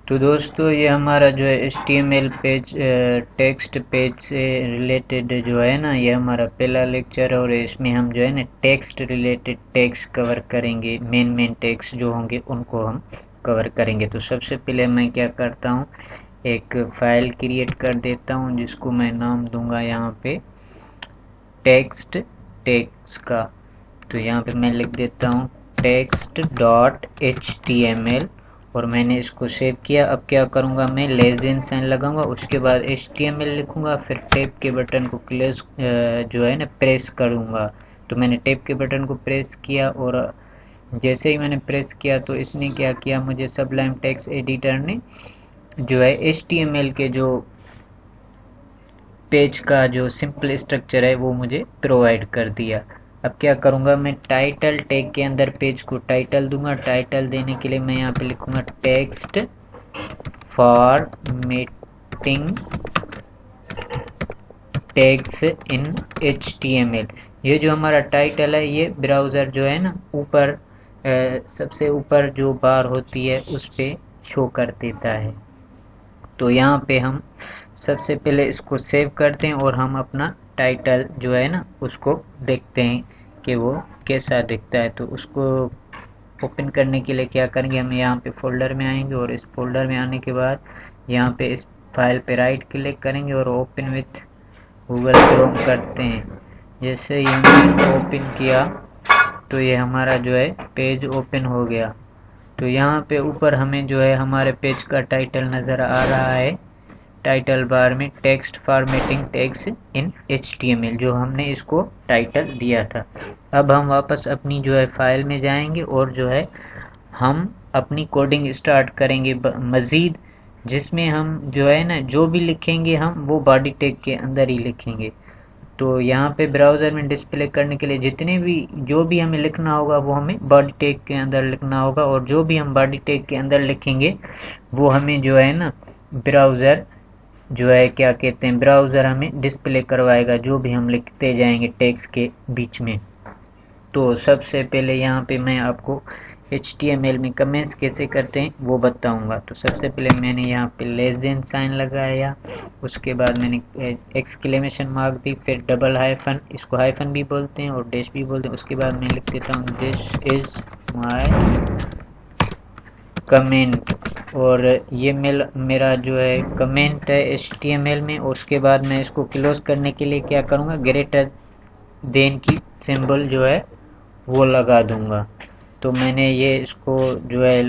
तो दोस्तों ये हमारा जो है HTML पेज टेक्स्ट पेज से रिलेटेड जो है ना, ये हमारा पहला लेक्चर है और इसमें हम जो है ना टेक्स्ट रिलेटेड टेक्स्ट कवर करेंगे। मेन टेक्स्ट जो होंगे उनको हम कवर करेंगे। तो सबसे पहले मैं क्या करता हूँ, एक फाइल क्रिएट कर देता हूँ जिसको मैं नाम दूंगा यहाँ पे टेक्स्ट टेक्स्ट का। तो यहाँ पे मैं लिख देता हूँ text.html और मैंने इसको सेव किया। अब क्या करूँगा, मैं लेस देन साइन लगाऊंगा, उसके बाद HTML लिखूंगा, फिर टैब के बटन को क्लोज जो है ना प्रेस करूँगा। तो मैंने टैब के बटन को प्रेस किया और जैसे ही मैंने प्रेस किया तो इसने क्या किया, मुझे सबलाइम टेक्स्ट एडिटर ने जो है HTML के जो पेज का जो सिंपल स्ट्रक्चर है वो मुझे प्रोवाइड कर दिया। अब क्या करूँगा, मैं टाइटल टैग के अंदर पेज को टाइटल दूंगा। टाइटल देने के लिए मैं यहाँ पे लिखूंगा टेक्स्ट फॉर्मेटिंग टैग्स इन HTML। ये जो हमारा टाइटल है ये ब्राउज़र जो है ना ऊपर सबसे ऊपर जो बार होती है उस पे शो कर देता है। तो यहाँ पे हम सबसे पहले इसको सेव करते हैं और हम अपना टाइटल जो है ना उसको देखते हैं कि वो कैसा दिखता है। तो उसको ओपन करने के लिए क्या करेंगे, हम यहाँ पे फोल्डर में आएंगे और इस फोल्डर में आने के बाद यहाँ पे इस फाइल पे राइट क्लिक करेंगे और ओपन विथ गूगल क्रोम करते हैं। जैसे ही हमने इसको ओपन किया तो ये हमारा जो है पेज ओपन हो गया। तो यहाँ पे ऊपर हमें जो है हमारे पेज का टाइटल नज़र आ रहा है, टाइटल बार में टेक्स्ट फॉर्मेटिंग टैग्स इन HTML, जो हमने इसको टाइटल दिया था। अब हम वापस अपनी जो है फाइल में जाएंगे और जो है हम अपनी कोडिंग स्टार्ट करेंगे मज़ीद, जिसमें हम जो है ना जो भी लिखेंगे हम वो बॉडी टैग के अंदर ही लिखेंगे। तो यहाँ पे ब्राउज़र में डिस्प्ले करने के लिए जितने भी जो भी हमें लिखना होगा वो हमें बॉडी टैग के अंदर लिखना होगा, और जो भी हम बॉडी टैग के अंदर लिखेंगे वो हमें जो है ना ब्राउज़र जो है क्या कहते हैं, ब्राउज़र हमें डिस्प्ले करवाएगा जो भी हम लिखते जाएंगे टेक्स्ट के बीच में। तो सबसे पहले यहाँ पे मैं आपको HTML में कमेंट्स कैसे करते हैं वो बताऊंगा। तो सबसे पहले मैंने यहाँ पे लेस देन साइन लगाया, उसके बाद मैंने एक्सक्लेमेशन मार्क दी, फिर डबल हाइफन, इसको हाइफन भी बोलते हैं और डैश भी बोलते हैं। उसके बाद मैं लिख देता हूँ दिस इज माय कमेंट, और ये मेरा जो है कमेंट है HTML में। और उसके बाद मैं इसको क्लोज करने के लिए क्या करूँगा, ग्रेटर देन की सिंबल जो है वो लगा दूंगा। तो मैंने ये इसको जो है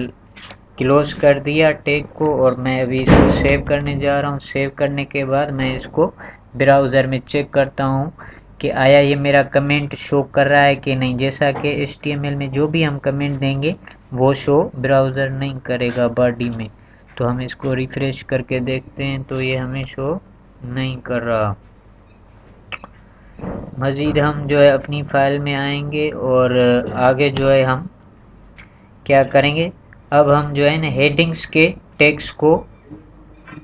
क्लोज कर दिया टैग को, और मैं अभी इसको सेव करने जा रहा हूँ। सेव करने के बाद मैं इसको ब्राउज़र में चेक करता हूँ कि आया ये मेरा कमेंट शो कर रहा है कि नहीं। जैसा कि HTML में जो भी हम कमेंट देंगे वो शो ब्राउज़र नहीं करेगा बॉडी में। तो हम इसको रिफ्रेश करके देखते हैं तो ये हमें शो नहीं कर रहा। मज़ीद हम जो है अपनी फाइल में आएंगे और आगे जो है हम क्या करेंगे, अब हम जो है ना हेडिंग्स के टैग्स को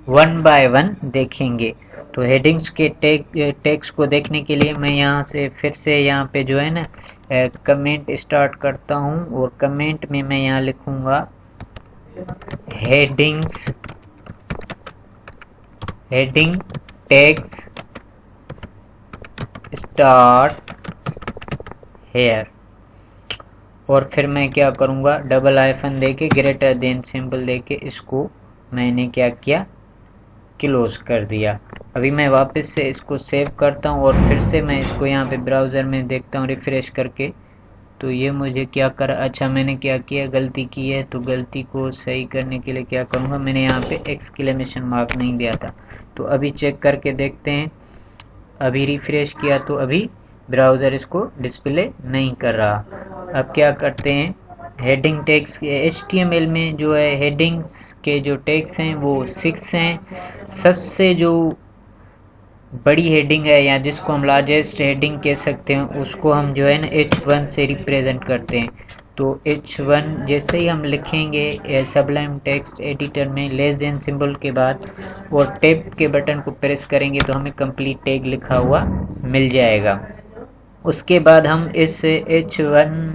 वन बाय वन देखेंगे। तो हेडिंग्स के टैग्स को देखने के लिए मैं यहाँ से फिर से यहाँ पे जो है ना कमेंट स्टार्ट करता हूँ, और कमेंट में मैं यहाँ लिखूँगा हेडिंग टैग्स स्टार्ट हेयर, और फिर मैं क्या करूँगा, डबल हाइफन देके ग्रेटर देन सिंबल देके इसको मैंने क्या किया, क्लोज कर दिया। अभी मैं वापस से इसको सेव करता हूँ और फिर से मैं इसको यहाँ पे ब्राउज़र में देखता हूँ रिफ्रेश करके। तो ये मुझे क्या कर, अच्छा मैंने क्या किया, गलती की है। तो गलती को सही करने के लिए क्या करूँगा, मैंने यहाँ पे एक्सक्लेमेशन मार्क नहीं दिया था। तो अभी चेक करके देखते हैं, अभी रिफ्रेश किया तो अभी ब्राउज़र इसको डिस्प्ले नहीं कर रहा। अब क्या करते हैं, हेडिंग टैग्स HTML में जो है हेडिंग्स के जो टैग्स हैं वो 6 हैं। सबसे जो बड़ी हेडिंग है या जिसको हम लार्जेस्ट हेडिंग कह सकते हैं उसको हम जो है ना H1 से रिप्रेजेंट करते हैं। तो H1 जैसे ही हम लिखेंगे सबलाइम टेक्स्ट एडिटर में लेस देन सिंबल के बाद और टैब के बटन को प्रेस करेंगे तो हमें कंप्लीट टैग लिखा हुआ मिल जाएगा। उसके बाद हम इस H1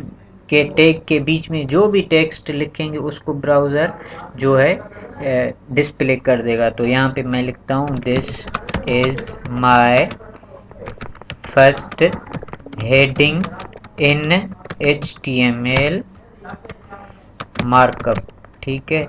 के टैग के बीच में जो भी टेक्स्ट लिखेंगे उसको ब्राउज़र जो है डिस्प्ले कर देगा। तो यहाँ पे मैं लिखता हूँ this is my first heading in HTML markup. ठीक है,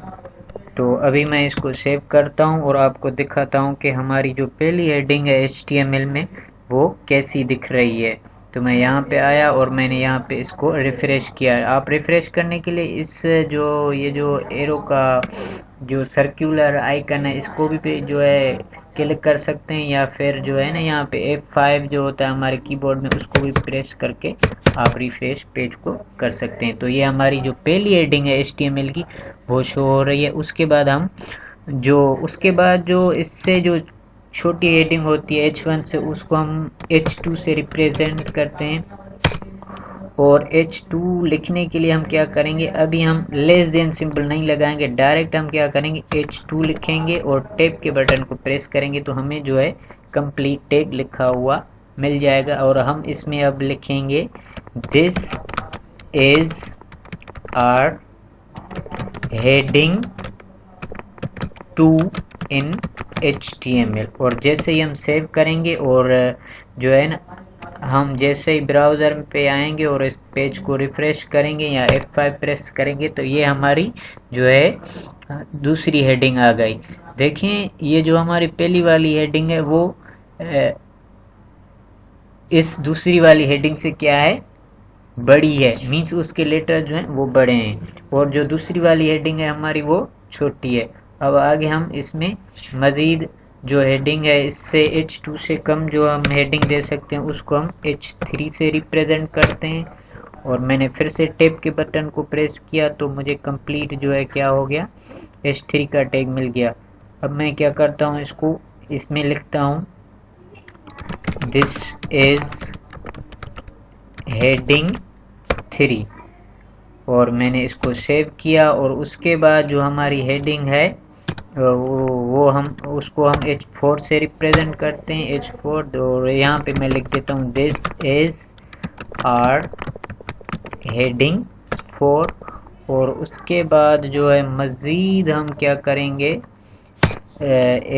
तो अभी मैं इसको सेव करता हूँ और आपको दिखाता हूँ कि हमारी जो पहली हेडिंग है HTML में वो कैसी दिख रही है। तो मैं यहाँ पे आया और मैंने यहाँ पे इसको रिफ़्रेश किया। आप रिफ़्रेश करने के लिए इस ये जो एरो का जो सर्कुलर आइकन है इसको भी पे जो है क्लिक कर सकते हैं, या फिर जो है ना यहाँ पे F5 जो होता है हमारे कीबोर्ड में उसको भी प्रेस करके आप रिफ्रेश पेज को कर सकते हैं। तो ये हमारी जो पहली हेडिंग है HTML की वो शो हो रही है। उसके बाद जो इससे जो छोटी हेडिंग होती है H1 से, उसको हम H2 से रिप्रेजेंट करते हैं। और H2 लिखने के लिए हम क्या करेंगे, अभी हम लेस देन सिंबल नहीं लगाएंगे, डायरेक्ट हम क्या करेंगे H2 लिखेंगे और टैब के बटन को प्रेस करेंगे तो हमें जो है कंप्लीटेड लिखा हुआ मिल जाएगा। और हम इसमें अब लिखेंगे this is our heading 2 in HTML। और जैसे ही हम सेव करेंगे और जो है ना हम जैसे ही ब्राउज़र पे आएंगे और इस पेज को रिफ़्रेश करेंगे या F5 प्रेस करेंगे तो ये हमारी जो है दूसरी हेडिंग आ गई। देखें, ये जो हमारी पहली वाली हेडिंग है वो इस दूसरी वाली हेडिंग से क्या है, बड़ी है, मीन्स उसके लेटर जो हैं वो बड़े हैं, और जो दूसरी वाली हेडिंग है हमारी वो छोटी है। अब आगे हम इसमें मज़ीद जो हेडिंग है इससे H2 से कम जो हम हेडिंग दे सकते हैं उसको हम H3 से रिप्रेजेंट करते हैं। और मैंने फिर से टैब के बटन को प्रेस किया तो मुझे कंप्लीट जो है क्या हो गया, H3 का टैग मिल गया। अब मैं क्या करता हूँ, इसको इसमें लिखता हूँ दिस इज हेडिंग 3 और मैंने इसको सेव किया। और उसके बाद जो हमारी हेडिंग है वो हम उसको हम H4 से रिप्रेजेंट करते हैं, H4। और यहाँ पे मैं लिख देता हूँ दिस इज आवर हेडिंग 4। और उसके बाद जो है मज़ीद हम क्या करेंगे,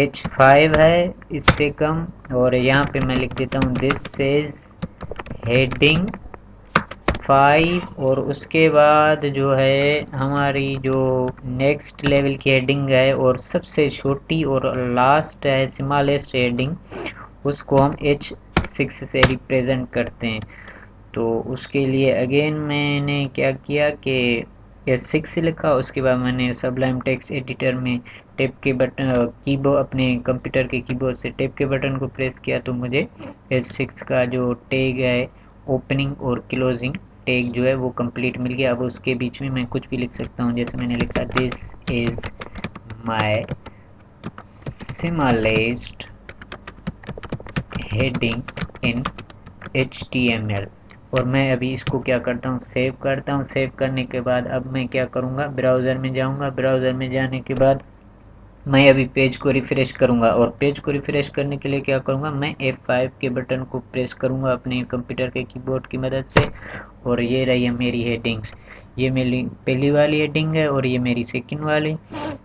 H5 है इससे कम, और यहाँ पे मैं लिख देता हूँ दिस इज हेडिंग 5। और उसके बाद जो है हमारी जो नेक्स्ट लेवल की हेडिंग है और सबसे छोटी और लास्ट है स्मॉलेस्ट हेडिंग, उसको हम H6 से रिप्रेजेंट करते हैं। तो उसके लिए अगेन मैंने क्या किया कि H6 लिखा, उसके बाद मैंने सबलाइम टेक्स्ट एडिटर में टैब के बटन कीबोर्ड अपने कंप्यूटर के कीबोर्ड से टैब के बटन को प्रेस किया तो मुझे H6 का जो टैग है ओपनिंग और क्लोजिंग टैग जो है वो कंप्लीट मिल गया। अब उसके बीच में मैं कुछ भी लिख सकता हूँ, जैसे मैंने लिखा this is my smallest heading in HTML। और मैं अभी इसको क्या करता हूँ, सेव करता हूँ। सेव करने के बाद अब मैं क्या करूँगा, ब्राउज़र में जाऊँगा। ब्राउज़र में जाने के बाद मैं अभी पेज को रिफ़्रेश करूँगा, और पेज को रिफ़्रेश करने के लिए क्या करूँगा, मैं F5 के बटन को प्रेस करूँगा अपने कंप्यूटर के कीबोर्ड की मदद से। और ये रही है मेरी हेडिंग्स, ये मेरी पहली वाली हेडिंग है और ये मेरी सेकंड वाली,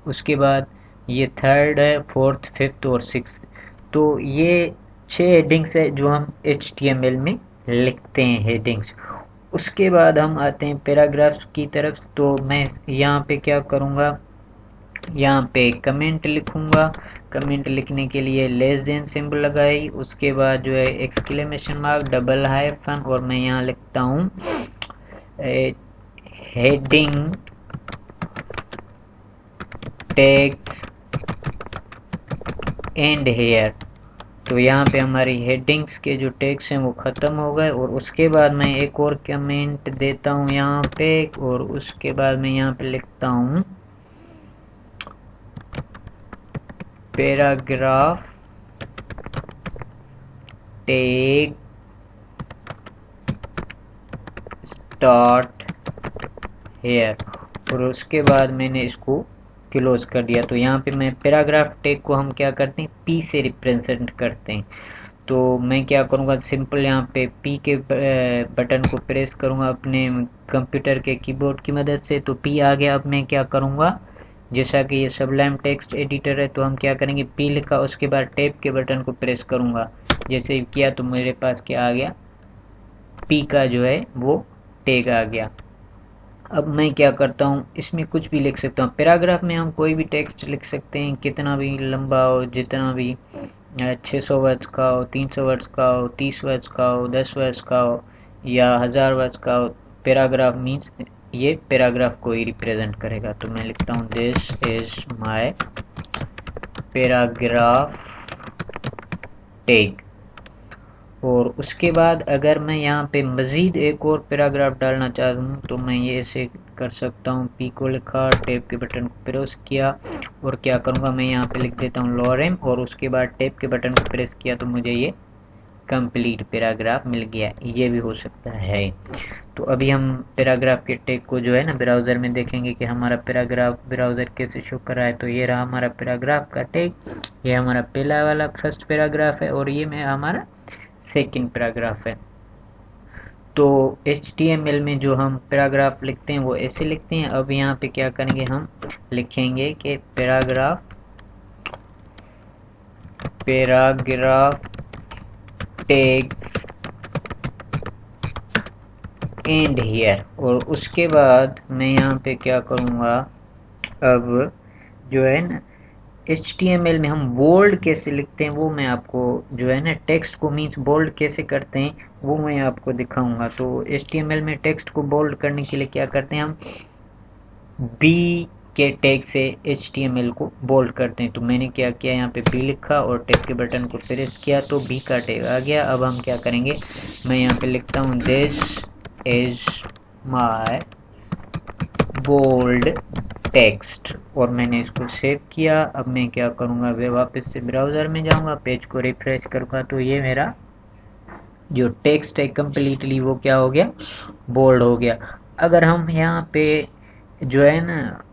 उसके बाद ये थर्ड है, फोर्थ, फिफ्थ और सिक्स्थ। तो ये 6 हेडिंग्स है जो हम HTML में लिखते हैं हेडिंग्स। उसके बाद हम आते हैं पैराग्राफ्स की तरफ। तो मैं यहाँ पे क्या करूँगा, यहाँ पे कमेंट लिखूंगा। कमेंट लिखने के लिए लेस देन सिंबल लगाई, उसके बाद जो है एक्सक्लेमेशन मार्क, डबल हाइफन, और मैं यहाँ लिखता हूँ हेडिंग टैग्स एंड हेयर। तो यहाँ पे हमारी हेडिंग्स के जो टैग्स हैं वो ख़त्म हो गए। और उसके बाद मैं एक और कमेंट देता हूँ यहाँ पे, और उसके बाद मैं यहाँ पे लिखता हूँ पैराग्राफ टैग स्टार्ट हेयर। और उसके बाद मैंने इसको क्लोज कर दिया। तो यहाँ पे मैं पैराग्राफ टैग को हम क्या करते हैं, P से रिप्रेजेंट करते हैं। तो मैं क्या करूँगा, सिंपल यहाँ पे P के बटन को प्रेस करूँगा अपने कंप्यूटर के कीबोर्ड की मदद से, तो P आ गया। अब मैं क्या करूँगा, जैसा कि ये सबलाइम टेक्स्ट एडिटर है, तो हम क्या करेंगे, पी लिखा, उसके बाद टैब के बटन को प्रेस करूँगा, जैसे किया तो मेरे पास क्या आ गया, पी का जो है वो टैग आ गया। अब मैं क्या करता हूँ, इसमें कुछ भी लिख सकता हूँ। पैराग्राफ में हम कोई भी टेक्स्ट लिख सकते हैं, कितना भी लंबा हो, जितना भी 600 वर्ड्स का हो, 300 वर्ड्स का हो, 30 वर्ड्स का हो, 10 वर्ड्स का हो या 1000 वर्ड्स का हो। पैराग्राफ मीन्स ये पैराग्राफ को ही रिप्रेजेंट करेगा। तो मैं लिखता हूँ this is my paragraph tag. और उसके बाद अगर मैं यहाँ पे मज़ीद एक और पैराग्राफ डालना चाहता हूँ तो मैं ये ऐसे कर सकता हूँ, पी को लिखा, टैब के बटन को प्रेस किया और क्या करूँगा, मैं यहाँ पे लिख देता हूँ लॉरेम और उसके बाद टैब के बटन को प्रेस किया तो मुझे ये कंप्लीट पैराग्राफ मिल गया। ये भी हो सकता है। तो अभी हम पैराग्राफ के टैग को जो है ना ब्राउज़र में देखेंगे कि हमारा पैराग्राफ ब्राउज़र कैसे शो कर रहा है। तो ये रहा हमारा पैराग्राफ का टैग, ये हमारा पहला वाला फर्स्ट पैराग्राफ है और ये में हमारा सेकंड पैराग्राफ है। तो HTML में जो हम पैराग्राफ लिखते हैं वो ऐसे लिखते हैं। अब यहाँ पे क्या करेंगे, हम लिखेंगे कि पैराग्राफ टैग्स एंड हियर, और उसके बाद मैं यहाँ पे क्या करूँगा, अब जो है ना HTML में हम बोल्ड कैसे लिखते हैं वो मैं आपको जो है ना टेक्स्ट को मीन्स बोल्ड कैसे करते हैं वो मैं आपको दिखाऊंगा। तो HTML में टेक्स्ट को बोल्ड करने के लिए क्या करते हैं, हम B के टैग से HTML को बोल्ड करते हैं। तो मैंने क्या किया, यहाँ पे B लिखा और टैग के बटन को प्रेस किया तो B का टैग आ गया। अब हम क्या करेंगे, मैं यहाँ पे लिखता हूँ this is my bold text और मैंने इसको सेव किया। अब मैं क्या करूँगा, वे वापस से ब्राउज़र में जाऊँगा, पेज को रिफ्रेश करूँगा तो ये मेरा जो टेक्स्ट है कम्प्लीटली वो क्या हो गया, बोल्ड हो गया। अगर हम यहाँ पे जो है ना,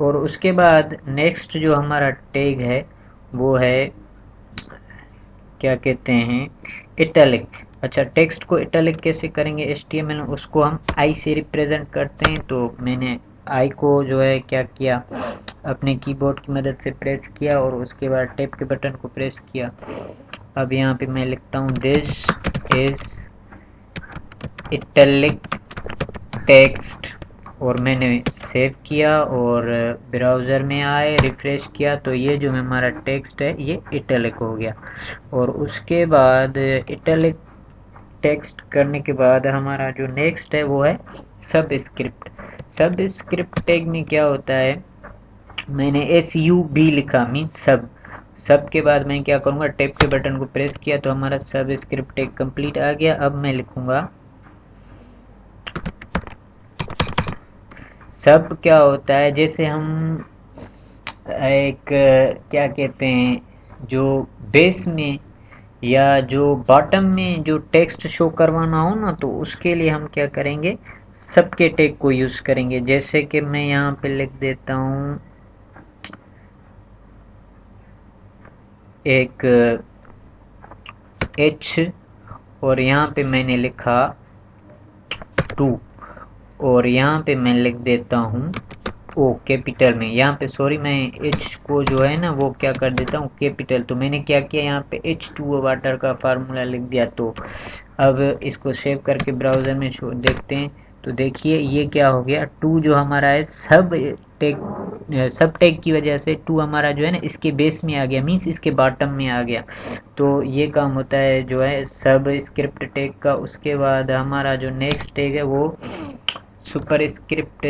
और उसके बाद नेक्स्ट जो हमारा टैग है वो है क्या कहते हैं, इटैलिक। अच्छा, टेक्स्ट को इटैलिक कैसे करेंगे HTML में, उसको हम आई से रिप्रेजेंट करते हैं। तो मैंने आई को जो है क्या किया, अपने कीबोर्ड की मदद से प्रेस किया और उसके बाद टैब के बटन को प्रेस किया। अब यहाँ पे मैं लिखता हूँ दिस इज इटैलिक टेक्स्ट और मैंने सेव किया और ब्राउज़र में आए, रिफ्रेश किया तो ये जो हमारा टेक्स्ट है ये इटैलिक हो गया। और उसके बाद इटैलिक टेक्स्ट करने के बाद हमारा जो नेक्स्ट है वो है सब स्क्रिप्ट। सब स्क्रिप्ट टैग में क्या होता है, मैंने SUB लिखा मीन्स सब के बाद मैं क्या करूँगा, टैब के बटन को प्रेस किया तो हमारा सब स्क्रिप्ट टैग कंप्लीट आ गया। अब मैं लिखूँगा सब क्या होता है, जैसे हम एक क्या कहते हैं, जो बेस में या जो बॉटम में जो टेक्स्ट शो करवाना हो ना, तो उसके लिए हम क्या करेंगे, सबके टैग को यूज़ करेंगे। जैसे कि मैं यहाँ पे लिख देता हूँ एक H और यहाँ पे मैंने लिखा 2 और यहाँ पे मैं लिख देता हूँ O कैपिटल में। यहाँ पे सॉरी, मैं H को जो है ना वो क्या कर देता हूँ कैपिटल। तो मैंने क्या किया, यहाँ पे H2O वाटर का फार्मूला लिख दिया। तो अब इसको सेव करके ब्राउज़र में देखते हैं तो देखिए ये क्या हो गया, 2 जो हमारा है सब टैग की वजह से 2 हमारा जो है ना इसके बेस में आ गया, मीन्स इसके बॉटम में आ गया। तो ये काम होता है जो है सब स्क्रिप्ट टैग का। उसके बाद हमारा जो नेक्स्ट टैग है वो सुपर स्क्रिप्ट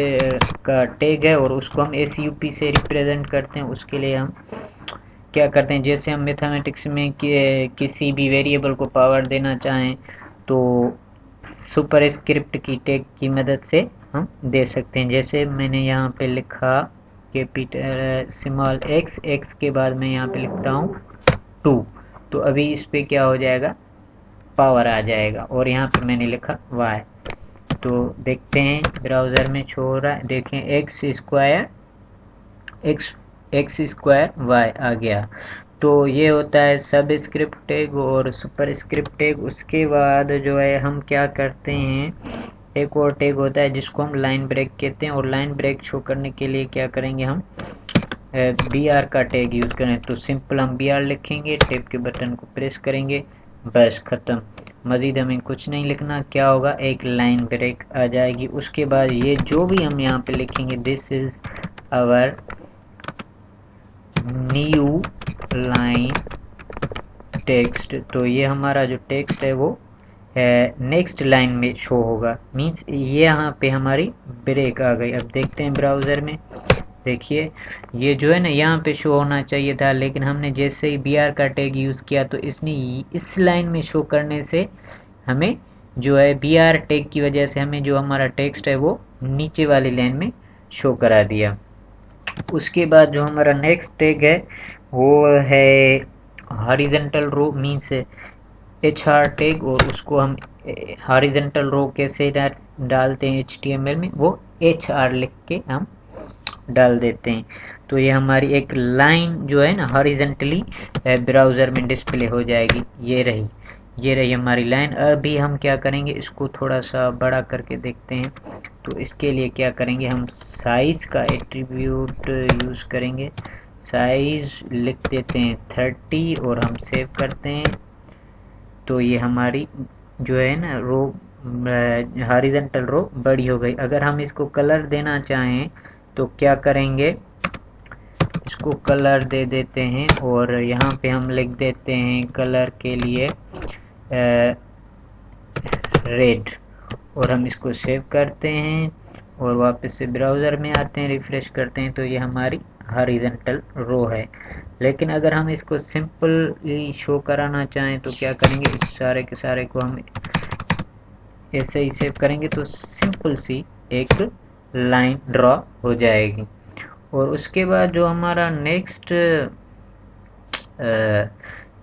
का टैग है और उसको हम SUP से रिप्रेजेंट करते हैं। उसके लिए हम क्या करते हैं, जैसे हम मैथमेटिक्स में किसी भी वेरिएबल को पावर देना चाहें तो सुपर स्क्रिप्ट की टैग की मदद से हम दे सकते हैं। जैसे मैंने यहाँ पे लिखा कैपिटल स्मॉल x के बाद मैं यहाँ पे लिखता हूँ 2, तो अभी इस पे क्या हो जाएगा, पावर आ जाएगा। और यहाँ पे मैंने लिखा y, तो देखते हैं ब्राउज़र में छोड़ रहा है, देखें x स्क्वायर y आ गया। तो ये होता है सब स्क्रिप्ट टैग और सुपर स्क्रिप्ट टैग। उसके बाद जो है हम क्या करते हैं एक और टैग होता है जिसको हम लाइन ब्रेक कहते हैं, और लाइन ब्रेक शो करने के लिए क्या करेंगे, हम BR का टैग यूज़ करें। तो सिंपल हम BR लिखेंगे, टैब के बटन को प्रेस करेंगे, बस ख़त्म। मज़ीद हमें कुछ नहीं लिखना। क्या होगा, एक लाइन ब्रेक आ जाएगी। उसके बाद ये जो भी हम यहाँ पे लिखेंगे, this is our new line text, तो ये हमारा जो टेक्स्ट है वो नेक्स्ट लाइन में शो होगा। मींस ये यहाँ पे हमारी ब्रेक आ गई। अब देखते हैं ब्राउज़र में, देखिए ये जो है ना यहाँ पे शो होना चाहिए था, लेकिन हमने जैसे ही BR का टैग यूज़ किया तो इसने इस लाइन में शो करने से हमें जो है BR टैग की वजह से हमें जो हमारा टेक्स्ट है वो नीचे वाली लाइन में शो करा दिया। उसके बाद जो हमारा नेक्स्ट टैग है वो है horizontal row, means HR tag, और उसको हम हॉरिजॉन्टल रो कैसे डालते हैं HTML में, वो HR लिख के हम डाल देते हैं। तो ये हमारी एक लाइन जो है ना हॉरिजॉन्टली ब्राउज़र में डिस्प्ले हो जाएगी। ये रही हमारी लाइन। अभी हम क्या करेंगे, इसको थोड़ा सा बड़ा करके देखते हैं। तो इसके लिए क्या करेंगे, हम साइज़ का एट्रीब्यूट यूज़ करेंगे। साइज़ लिख देते हैं 30 और हम सेव करते हैं। तो ये हमारी जो है ना रो, हॉरिजॉन्टल रो बड़ी हो गई। अगर हम इसको कलर देना चाहें तो क्या करेंगे, इसको कलर दे देते हैं, और यहाँ पे हम लिख देते हैं कलर के लिए रेड, और हम इसको सेव करते हैं और वापस से ब्राउज़र में आते हैं, रिफ्रेश करते हैं, तो ये हमारी हॉरिजॉन्टल रो है। लेकिन अगर हम इसको सिंपली शो कराना चाहें तो क्या करेंगे, इस सारे के सारे को हम ऐसे ही सेव करेंगे तो सिंपल सी एक लाइन ड्रॉ हो जाएगी। और उसके बाद जो हमारा नेक्स्ट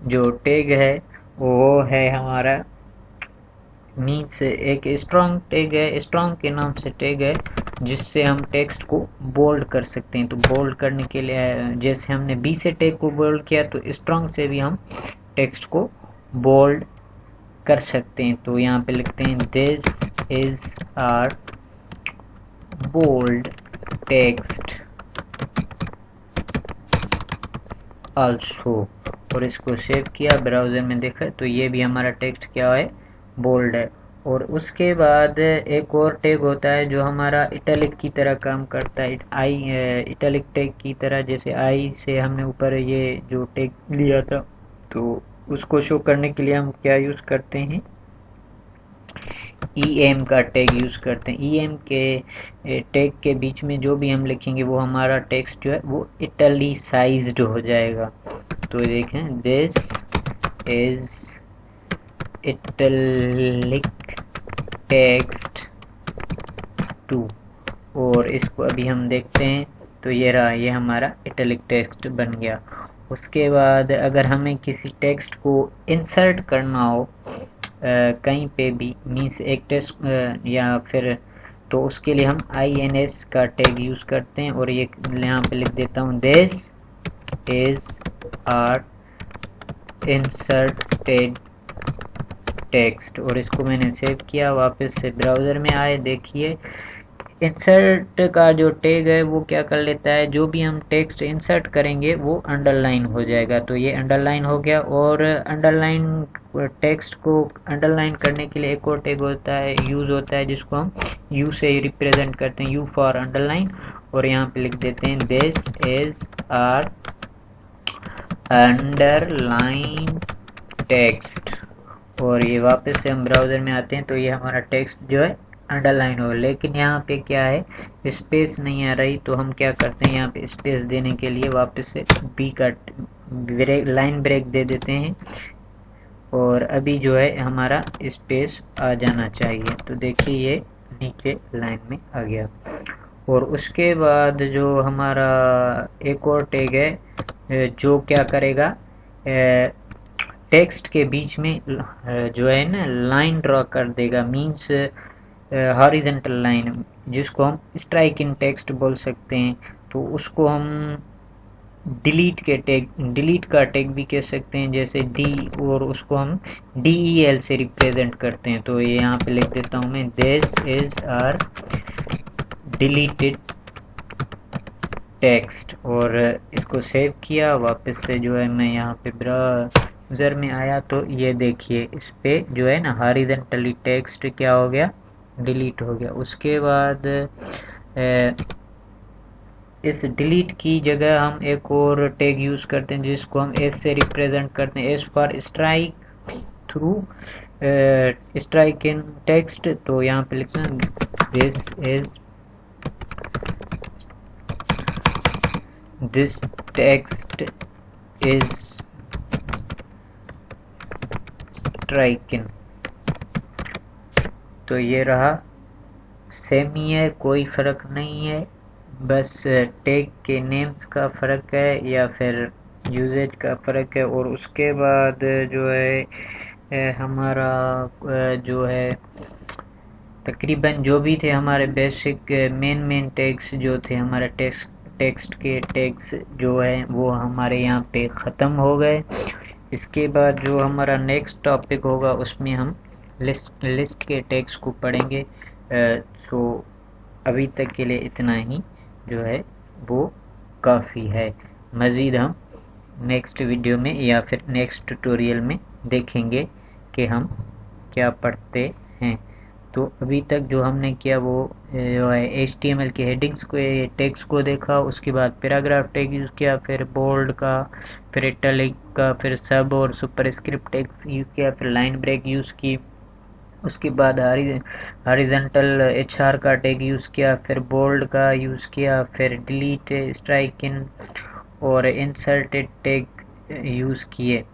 जो टैग है वो है हमारा, मीन्स एक स्ट्रॉन्ग टैग है, स्ट्रॉन्ग के नाम से टैग है, जिससे हम टेक्स्ट को बोल्ड कर सकते हैं। तो बोल्ड करने के लिए जैसे हमने B से टैग को बोल्ड किया, तो स्ट्रॉन्ग से भी हम टेक्स्ट को बोल्ड कर सकते हैं। तो यहाँ पे लिखते हैं this is our bold text also, और इसको सेव किया, ब्राउज़र में देखा तो ये भी हमारा टेक्स्ट क्या है, बोल्ड है। और उसके बाद एक और टैग होता है जो हमारा इटैलिक की तरह काम करता है, इटैलिक टैग की तरह। जैसे आई से हमने ऊपर ये जो टैग लिया था, तो उसको शो करने के लिए हम क्या यूज़ करते हैं, EM का टैग यूज़ करते हैं। EM के टैग के बीच में जो भी हम लिखेंगे वो हमारा टेक्स्ट जो है वो इटैलिसाइज्ड हो जाएगा। तो देखें दिस इज इटैलिक टेक्स्ट 2, और इसको अभी हम देखते हैं तो ये रहा, ये हमारा इटैलिक टेक्स्ट बन गया। उसके बाद अगर हमें किसी टेक्स्ट को इंसर्ट करना हो कहीं पे भी, मीन्स एक टेक्स्ट या फिर, तो उसके लिए हम INS का टैग यूज़ करते हैं, और ये यहाँ पे लिख देता हूँ this is our inserted text, और इसको मैंने सेव किया, वापस से ब्राउज़र में आए, देखिए इंसर्ट का जो टैग है वो क्या कर लेता है, जो भी हम टेक्स्ट इंसर्ट करेंगे वो अंडरलाइन हो जाएगा। तो ये अंडरलाइन हो गया। और अंडरलाइन टेक्स्ट को अंडरलाइन करने के लिए एक और टैग होता है, यूज़ होता है, जिसको हम यू से रिप्रेजेंट करते हैं, U फॉर अंडरलाइन, और यहाँ पे लिख देते हैं this is our underline text, और ये वापस से हम ब्राउज़र में आते हैं तो ये हमारा टेक्स्ट जो है अंडरलाइन हो। लेकिन यहाँ पे क्या है, स्पेस नहीं आ रही, तो हम क्या करते हैं, यहाँ पे स्पेस देने के लिए वापस से B का लाइन ब्रेक दे देते हैं, और अभी जो है हमारा स्पेस आ जाना चाहिए। तो देखिए ये नीचे लाइन में आ गया। और उसके बाद जो हमारा एक और टैग है जो क्या करेगा, टेक्स्ट के बीच में जो है ना लाइन ड्रॉ कर देगा, मीन्स हॉरिजॉन्टल लाइन, जिसको हम स्ट्राइक इन टेक्स्ट बोल सकते हैं। तो उसको हम डिलीट का टैग भी कह सकते हैं, जैसे डी, और उसको हम DEL से रिप्रेजेंट करते हैं। तो ये यहाँ पे लिख देता हूँ मैं, this is our deleted text, और इसको सेव किया। वापस से जो है मैं यहाँ पे ब्राउज़र में आया तो ये देखिए इस पे जो है ना हॉरिजॉन्टली टेक्स्ट क्या हो गया, डिलीट हो गया। उसके बाद इस डिलीट की जगह हम एक और टैग यूज़ करते हैं जिसको हम एस से रिप्रेजेंट करते हैं, S for strike through strike in text. तो यहाँ पे लिखना दिस टेक्स्ट इज स्ट्राइकिंग। तो ये रहा, सेम ही है, कोई फर्क नहीं है, बस टैग के नेम्स का फ़र्क है या फिर यूजेज का फ़र्क है। और उसके बाद जो है हमारा जो है तकरीबन जो भी थे हमारे बेसिक मेन टैग्स जो थे, हमारे टेक्स्ट के टैग्स जो है वो हमारे यहाँ पे ख़त्म हो गए। इसके बाद जो हमारा नेक्स्ट टॉपिक होगा उसमें हम लिस्ट के टैग्स को पढ़ेंगे। सो अभी तक के लिए इतना ही जो है वो काफ़ी है। मज़ीद हम नेक्स्ट वीडियो में या फिर नेक्स्ट ट्यूटोरियल में देखेंगे कि हम क्या पढ़ते हैं। तो अभी तक जो हमने किया वो जो है HTML के हेडिंग्स को, टैग्स को देखा, उसके बाद पैराग्राफ टैग यूज़ किया, फिर बोल्ड का, फिर इटैलिक का, फिर सब और सुपरस्क्रिप्ट टैग्स यूज़ किया, फिर लाइन ब्रेक यूज़ की, उसके बाद हॉरिजॉन्टल HR का टैग यूज़ किया, फिर बोल्ड का यूज़ किया, फिर डिलीट, स्ट्राइक इन और इंसर्टेड टैग यूज़ किए।